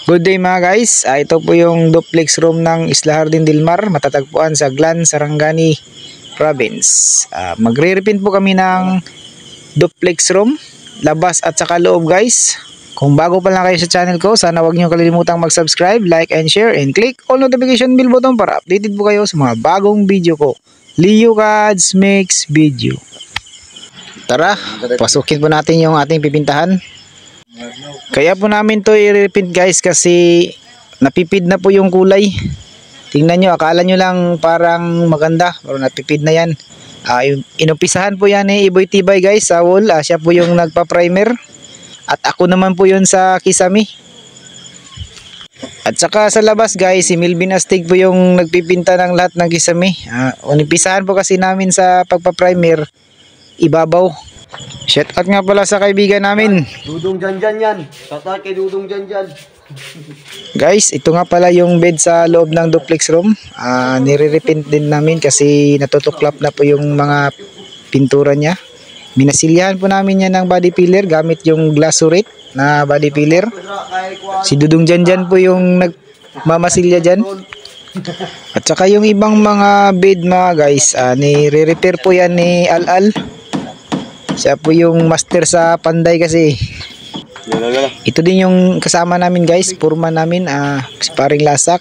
Good day mga guys, ito po yung duplex room ng Isla Jardín del Mar, matatagpuan sa Glan, Sarangani Province. Magre-repaint po kami ng duplex room, labas at saka loob guys. Kung bago pa lang kayo sa channel ko, sana wag niyo kalimutang mag-subscribe, like and share, and click all notification bell button para updated po kayo sa mga bagong video ko. Leo Cads Makes Video. Tara, pasukin po natin yung ating pipintahan. Kaya po namin to i-repaint guys kasi napipid na po yung kulay. Tingnan nyo, akala nyo lang parang maganda pero napipid na yan. Inumpisahan po yan ni Iboy Tibay guys sa wall. Siya po yung nagpa-primer at ako naman po yun sa kisame. At saka sa labas guys, si Melvin Astig po yung nagpipinta ng lahat ng kisame. Inumpisahan po kasi namin sa pagpa-primer ibabaw. Shout out nga pala sa kaibigan namin Dudong Janjan yan. Shout out kay Dudong Janjan. guys, ito nga pala yung bed sa loob ng duplex room. Nire-repaint din namin kasi natutuklap na po yung mga pintura nya. Minasilyahan po namin yan ng body filler gamit yung Glasurit na body filler. Si Dudong Janjan po yung nagmamasilya dyan. At saka yung ibang mga bed mga guys, nire-repair po yan ni Al-Al. Siya po yung master sa Panday kasi. Ito din yung kasama namin guys, purma namin, si Paring Lasak.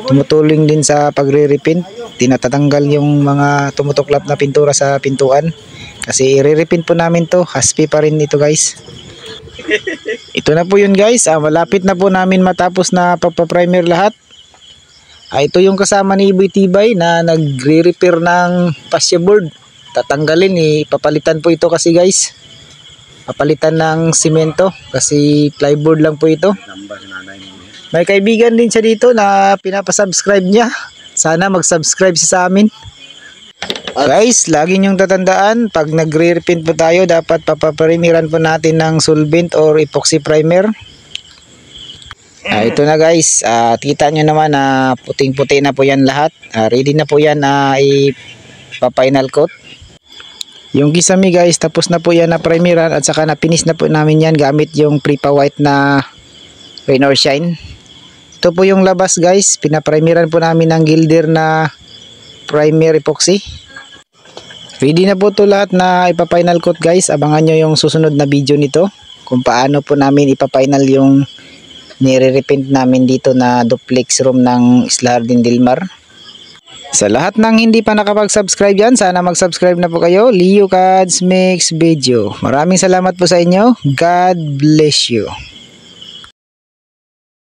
Tumutulong din sa pagre-repaint. Tinatatanggal yung mga tumutuklap na pintura sa pintuan. Kasi i-repaint po namin to, haspi pa rin ito guys. Ito na po yun guys, malapit na po namin matapos na pagpa-primer lahat. Ito yung kasama ni Iboy Tibay na nagre-repair ng fascia board. Tatanggalin, papalitan po ito kasi guys. Papalitan ng simento kasi plyboard lang po ito. May kaibigan din siya dito na pinapasubscribe niya. Sana mag-subscribe siya sa amin. Guys, lagi niyong tatandaan, pag nagre-repaint po tayo, dapat papaprimeriran po natin ng solvent or epoxy primer. Ito na guys, kita nyo naman na puting-puti na po yan lahat. Ready na po yan na ipa-final coat. Yung kisame guys, tapos na po yan na primeran at saka na-finish na po namin yan gamit yung Prepa White na Rain or Shine. Ito po yung labas guys, pinaprimeran po namin ng Gilder na primer epoxy. Ready na po ito lahat na ipa-final coat guys. Abangan nyo yung susunod na video nito kung paano po namin ipa-final yung nire-repaint namin dito na duplex room ng Isla Jardín del Mar. Sa lahat ng hindi pa nakapag-subscribe yan, sana mag-subscribe na po kayo. Leo Cads Makes Video. Maraming salamat po sa inyo. God bless you.